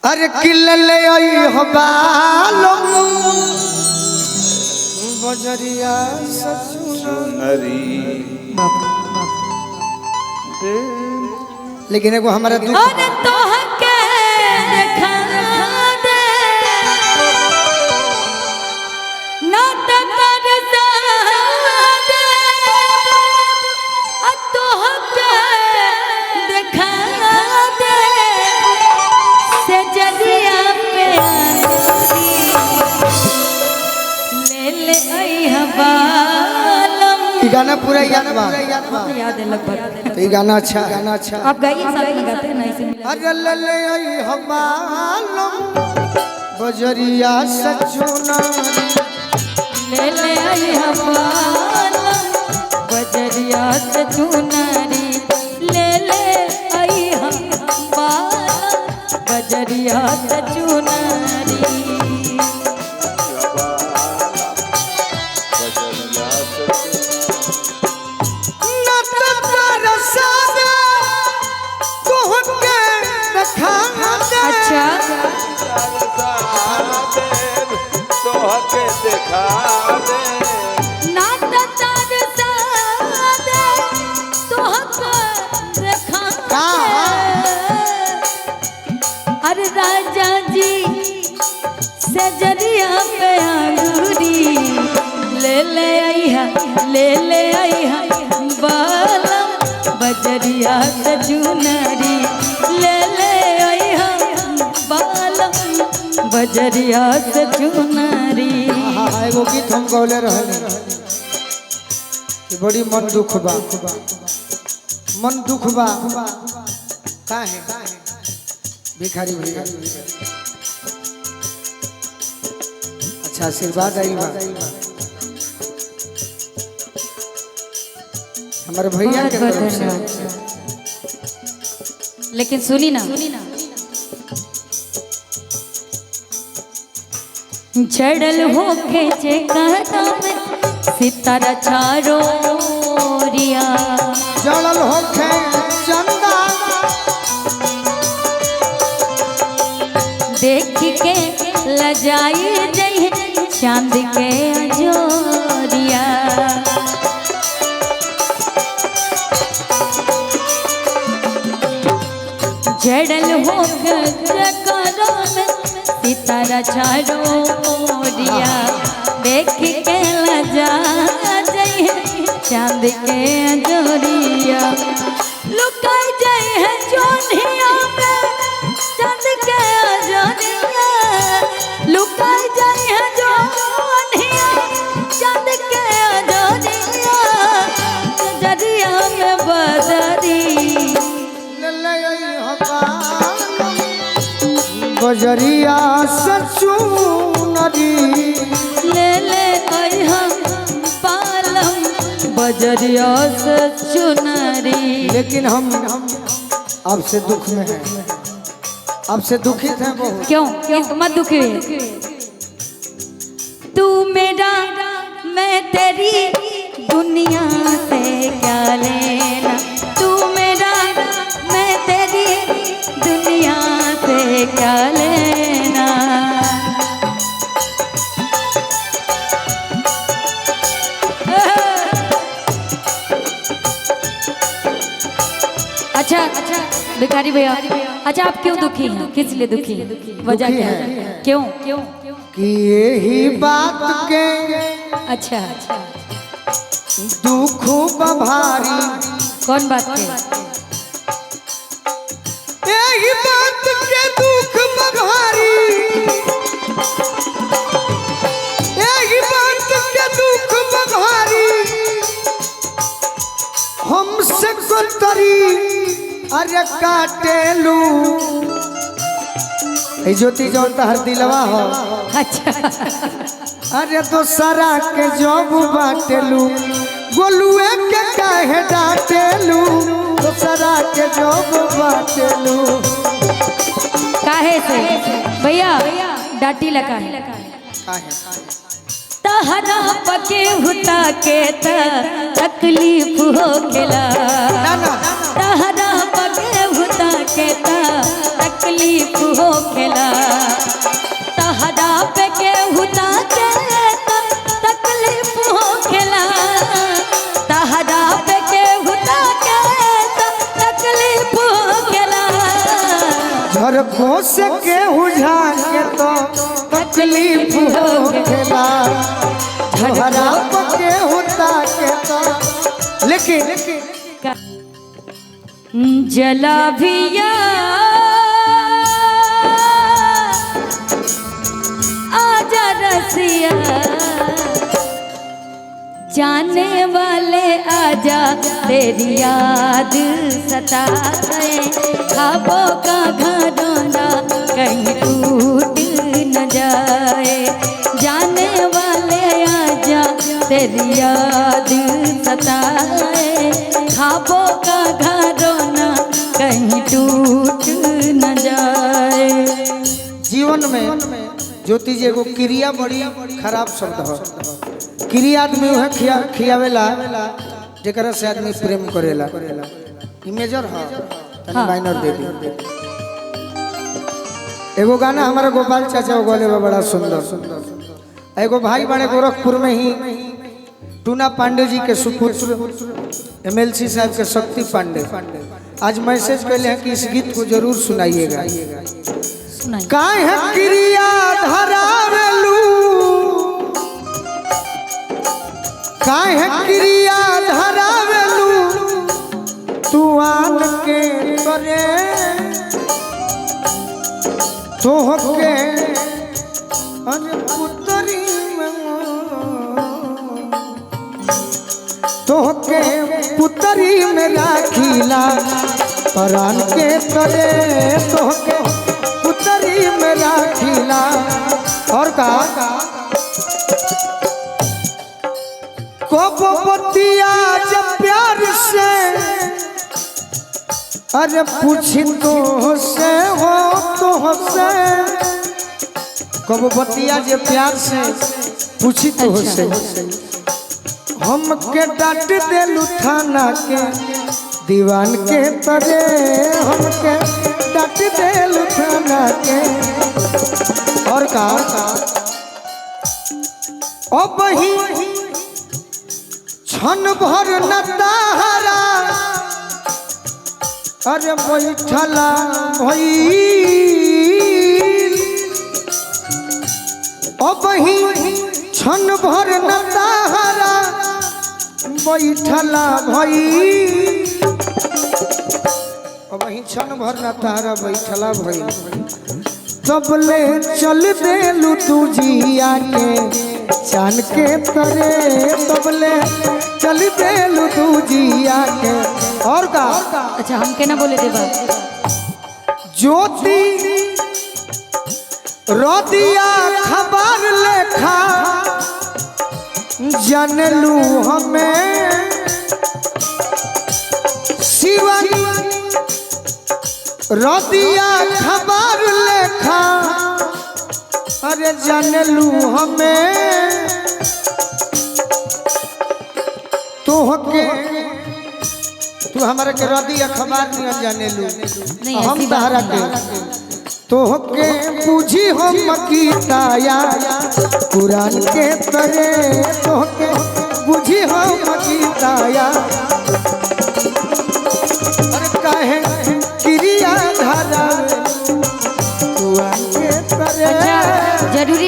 अरे किल्ले आई हो बालों बजरिया सचुनरी। लेकिन एगो हमारा दुख तो के देखा दे ना तरसा दे तो के देखा दे से जदिया पे ले ले आई हवालम। ये गाना पूरा याद बा, याद है लगभग। तो ये गाना अच्छा आप गाइए, साथ में गाते हैं ना इसी में। अरे ले आई हवालम बजरिया सचुनरी। ले आई हवालम बजरिया सचुनरी। ले आई हवालम बजरिया सचुनरी। अच्छा देखा दे ना तरसा दे तोहके देखा दे। अरे राजा जी से जरिया पे अंगूरी ले आई है बालम बजरिया से चुनरी। ले आई है बालम बजरिया से चुनरी। एगो गीत हम गौले रहले कि बड़ी मन दुख बा काहे भिखारी भैया। अच्छा आशीर्वाद आई बा हमारे भैया के तरफ से। लेकिन सुनी ना, जड़ल होके जे कहता में सितारा चारोरिया। जड़ल होके चंदा देख के लजाई जई चांद के अजोरिया। जड़ल होके जे कहता में सितारा चारोरिया। देख के लजा जई चांद के अजोरिया। लुकाई जई है जोनिया में चांद के अजोरिया। लुकाई जई है जोनिया चांद के अजोरिया। जरिया में बदरी बजरिया सचुनरी। ले आई हम पालम बजरिया से चुनरी। लेकिन हम आपसे दुख में हैं, आपसे दुखित हैं बहुत। क्यों मत दुखी। तू मेरा मैं तेरी दुनिया से क्या लेना। तू मेरा मैं तेरी दुनिया से क्या लेना। अच्छा भिखारी भैया, अच्छा आप क्यों दुखी हैं? किस लिए दुखी हैं? वजह क्या है? क्यों कि यही बात के अच्छा दुख भारी। कौन बात के? यही बात के दुख भारी। यही बात के दुख भारी। हमसे कोतरी अरे काटेलू। ज्योति जौन तहर दिलवा हो। अच्छा अरे दोसरा के जब बाटेलू गोलुए के काहे डाटेलू। दोसरा के जब बाटेलू काहे से भैया डाटी लगा है। तहरा पके हुता के तकलीफ हो गेला। तहरा पके हुता के तकलीफ हो गेला। झरकों से के उझा के तो तकलीफ होखेला झरा पके होता के तो लेकिन जला भिया आजा रसिया जाने वाले आजा तेरी याद सताए ख्वाबों का घरौंदा कहीं टूट न जाए जाने वाले आजा तेरी याद सताए ख्वाबों का घरौंदा कहीं टूट न जाए। जीवन में ज्योति जी एगो क्रिया बड़ी खराब शब्द है। क्रिया आदमी वह खियावेला जेकरा से आदमी प्रेम करेला मेजर है तनी माइनर दे दी। एगो गाना हमारा गोपाल चाचा बोले बड़ा सुंदर। एगो भाई बड़े गोरखपुर में ही टूना पांडे जी के सुपुत्र एमएलसी साहब के शक्ति पांडे आज मैसेज कैले हैं कि इस गीत को जरूर सुनाइएगा। काहे क्रिया धरावेलू काहे क्रिया धरावेलू तू आन के करे तोहके अरे पुतरी में तोहके पुतरी में राखीला परान के करे तोहके पुतरी में राखीला। और का बतिया जब प्यार से अरे पूछी तो से हो तो से कब बतिया जब प्यार से पूछी तो से हम के डांट देलू थाना के दीवान के तरे हम के डांट देलू थाना के। और का अब ही छन भर न तारा अरे बैठला भई अब ही छन भर न तारा बैठला भई अब ही छन भर न तारा बैठला भई तबले चल देलू तू जिया के चान के तरे तबले चल देलू तू जिया के। और का अच्छा हम के ना बोले देबा ज्योति रोदिया खबर लेखा जानलू हमें शिवन रोदिया खबर लेखा अरे जानलू हमें तोहके तू हमारे के रदी अखबार नहीं जाने लू हम तहरा के तोहके पूछी हम मकीताया कुरान के तरे तोहके बुझी हम मकीताया। अरे काहे क्रिया धारा कुरान के तरे जरूरी